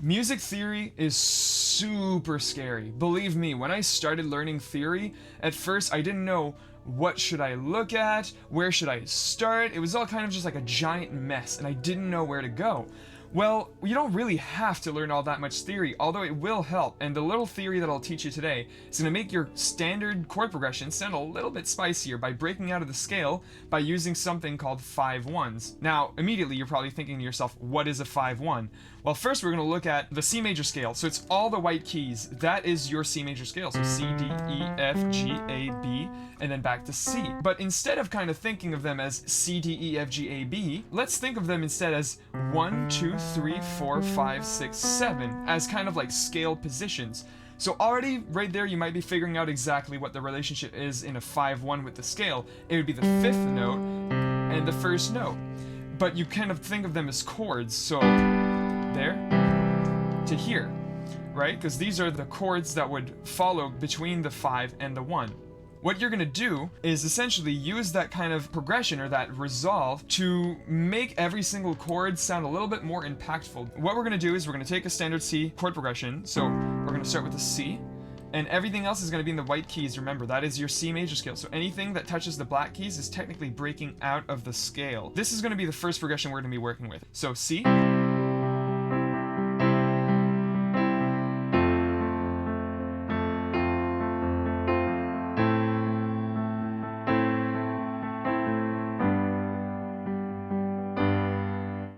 Music theory is super scary. Believe me, when I started learning theory, at first I didn't know what should I look at, where should I start. It was all kind of just like a giant mess, and I didn't know where to go. Well, you don't really have to learn all that much theory, although it will help, and the little theory that I'll teach you today is going to make your standard chord progression sound a little bit spicier by breaking out of the scale by using something called 5/1s. Now, immediately you're probably thinking to yourself, what is a 5/1? Well, first we're going to look at the C major scale, so it's all the white keys. That is your C major scale, so C, D, E, F, G, A, B, and then back to C. But instead of kind of thinking of them as C, D, E, F, G, A, B, let's think of them instead as 1, 2, 3, 4, 5, 6, 7, as kind of like scale positions. So already right there you might be figuring out exactly what the relationship is in a 5/1 with the scale. It would be the 5th note and the 1st note. But you kind of think of them as chords, so there to here, right? Because these are the chords that would follow between the 5 and the 1. What you're going to do is essentially use that kind of progression or that resolve to make every single chord sound a little bit more impactful. What we're going to do is we're going to take a standard C chord progression. So we're going to start with the C, and everything else is going to be in the white keys. Remember, that is your C major scale. So anything that touches the black keys is technically breaking out of the scale. This is going to be the first progression we're going to be working with. So C.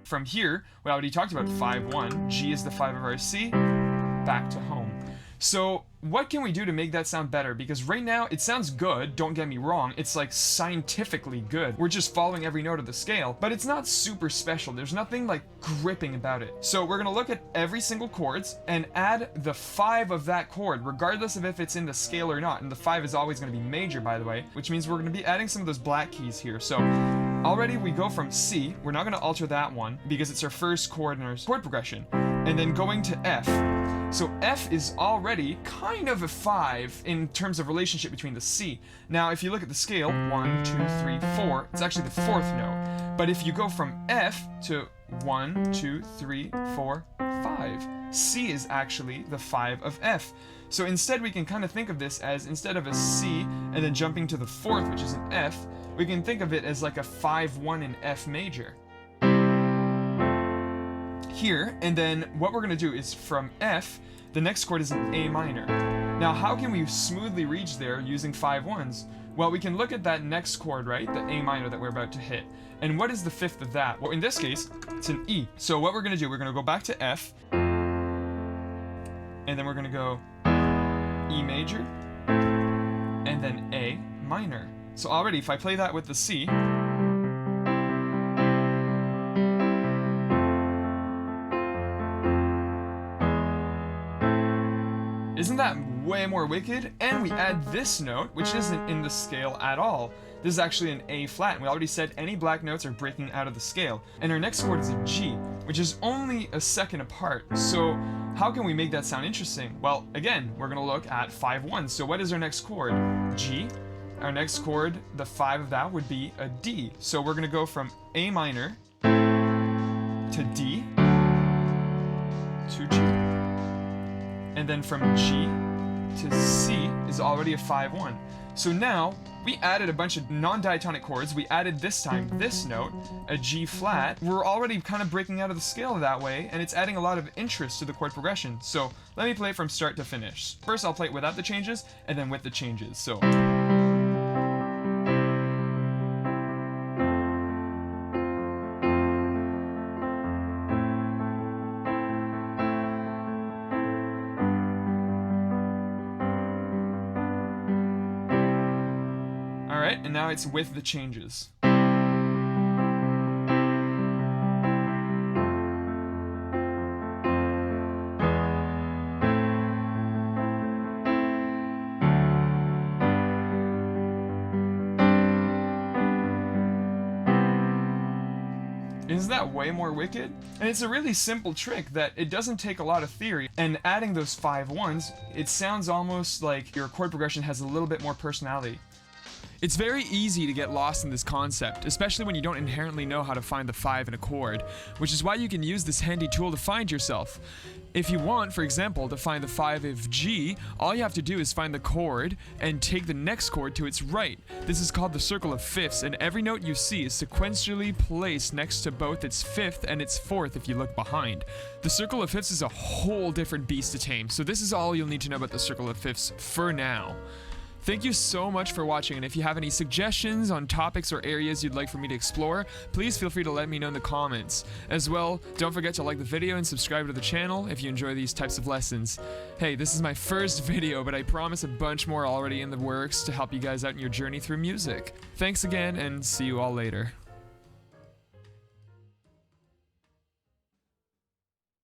From here, we already talked about 5/1. G is the 5 of our C. Back to home. So what can we do to make that sound better? Because right now it sounds good, don't get me wrong, it's like scientifically good. We're just following every note of the scale, but it's not super special. There's nothing like gripping about it. So we're gonna look at every single chords and add the 5 of that chord, regardless of if it's in the scale or not. And the 5 is always gonna be major, by the way, which means we're gonna be adding some of those black keys here. So already we go from C, we're not gonna alter that one because it's our first chord in our chord progression, and then going to F. So F is already kind of a 5 in terms of relationship between the C. Now, if you look at the scale, 1, 2, 3, 4, it's actually the 4th note. But if you go from F to 1, 2, 3, 4, 5, C is actually the 5 of F. So instead we can kind of think of this as, instead of a C and then jumping to the 4th, which is an F, we can think of it as like a 5/1 in F major. Here, and then what we're going to do is from F, the next chord is an A minor. Now, how can we smoothly reach there using 5/1s? Well, we can look at that next chord, right? The A minor that we're about to hit. And what is the 5th of that? Well, in this case, it's an E. So what we're going to do, we're going to go back to F, and then we're going to go E major, and then A minor. So already, if I play that with the C, isn't that way more wicked? And we add this note, which isn't in the scale at all. This is actually an A flat, and we already said any black notes are breaking out of the scale. And our next chord is a G, which is only a second apart. So how can we make that sound interesting? Well, again, we're gonna look at 5/1. So what is our next chord? G. Our next chord, the 5 of that would be a D. So we're gonna go from A minor to D to G. And then from G to C is already a 5/1. So now we added a bunch of non-diatonic chords. We added this time this note, a G flat. We're already kind of breaking out of the scale that way, and it's adding a lot of interest to the chord progression. So let me play it from start to finish. First I'll play it without the changes, and then with the changes. So alright, and now it's with the changes. Isn't that way more wicked? And it's a really simple trick that it doesn't take a lot of theory, and adding those 5/1s, it sounds almost like your chord progression has a little bit more personality. It's very easy to get lost in this concept, especially when you don't inherently know how to find the 5 in a chord, which is why you can use this handy tool to find yourself. If you want, for example, to find the 5 of G, all you have to do is find the chord and take the next chord to its right. This is called the circle of fifths, and every note you see is sequentially placed next to both its fifth and its fourth if you look behind. The circle of fifths is a whole different beast to tame, so this is all you'll need to know about the circle of fifths for now. Thank you so much for watching, and if you have any suggestions on topics or areas you'd like for me to explore, please feel free to let me know in the comments. As well, don't forget to like the video and subscribe to the channel if you enjoy these types of lessons. Hey, this is my first video, but I promise a bunch more already in the works to help you guys out in your journey through music. Thanks again, and see you all later.